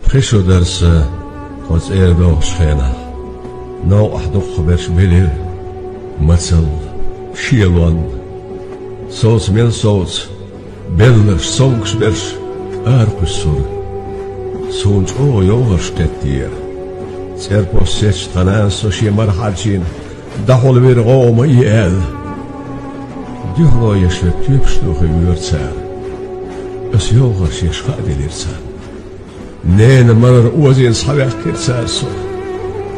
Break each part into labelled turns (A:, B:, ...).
A: خشو درس قوز إيردو شخينا نو أحدق برش بلير مثل شيلوان صوص من صوص بلش صونكش برش أرقش سور سونج أو يوغش تتير سيربوس سيش تنان سوشي مرحلشين دخل بير غوم يال ديهلو يشوك تيبشتوخ يورتسار بس يوغش يشخادي ليرتسار نين مرر اوزين صحابيخ كيرتسار سو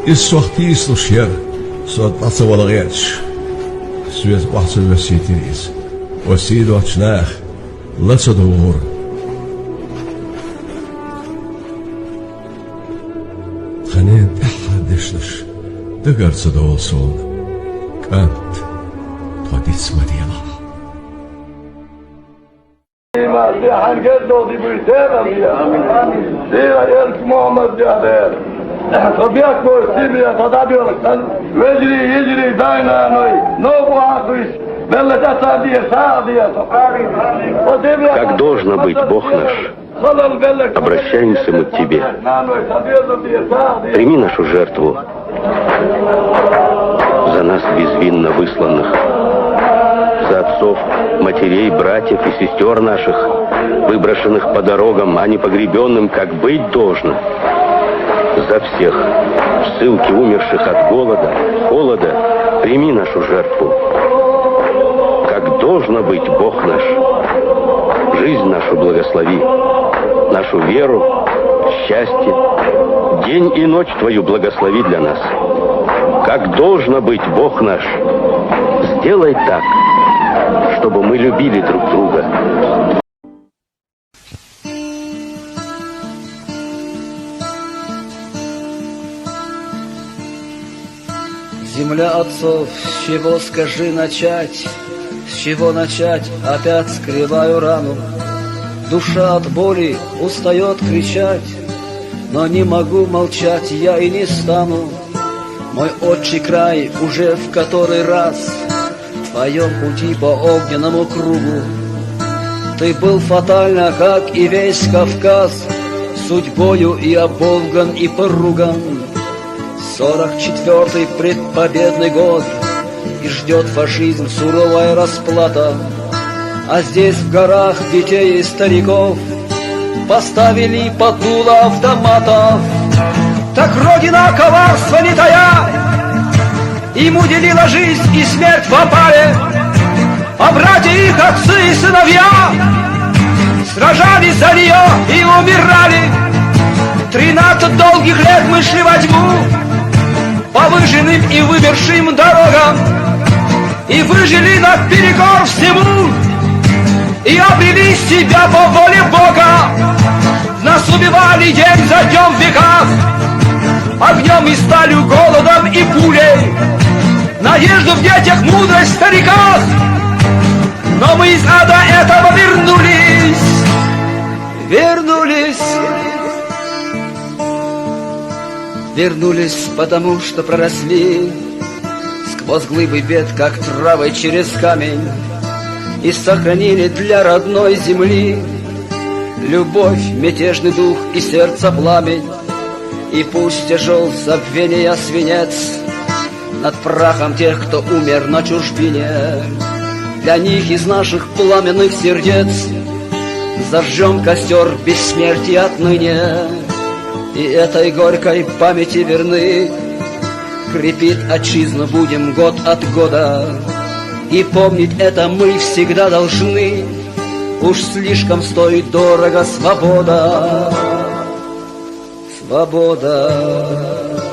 A: السوخت يسلو شير سو تطسو والغيرش سويت وحسو وسيتيريز وسيدو اتشناخ لسو دور خنين تحدشتش دقرت دول سول كانت توديتس مدينة
B: دي حنقدو دي بيتنا دي يلك محمد جهدير طبيعك سيبيا تدابيرك ويجري يجري داينا نوبو عاقوش
C: Как должно быть, Бог наш, обращаемся мы к Тебе. Прими нашу жертву за нас безвинно высланных, за отцов, матерей, братьев и сестер наших, выброшенных по дорогам, а не погребенным, как быть должно, за всех в ссылке умерших от голода, холода. Прими нашу жертву. Как должно быть, Бог наш, жизнь нашу благослови, нашу веру, счастье, день и ночь Твою благослови для нас. Как должно быть, Бог наш, сделай так, чтобы мы любили друг друга.
D: Земля отцов, с чего, скажи, начать? С чего начать? Опять скрываю рану. Душа от боли устает кричать, но не могу молчать, я и не стану. Мой отчий край уже в который раз в твоем пути по огненному кругу. Ты был фатально, как и весь Кавказ, судьбою и оболган, и поруган. 44-й предпобедный год, и ждет фашизм суровая расплата. А здесь в горах детей и стариков поставили под дуло автоматов. Так Родина коварства не тая им уделила жизнь и смерть в опале. А братья их отцы и сыновья сражались за нее и умирали. 13 долгих лет мы шли во тьму по выжженным и вымершим дорогам, и выжили наперекор всему, и обрели себя по воле Бога. Нас убивали день за днем в веках, огнем и сталью, голодом и пулей, надежду в детях, мудрость в стариках. Но мы из ада этого вернулись, потому что проросли сквозь глыбы бед, как травой через камень, и сохранили для родной земли любовь, мятежный дух и сердце пламень. И пусть тяжел забвения свинец над прахом тех, кто умер на чужбине, для них из наших пламенных сердец зажжем костер бессмертия отныне. И этой горькой памяти верны крепит отчизну будем год от года. И помнить это мы всегда должны, уж слишком стоит дорого свобода. Свобода.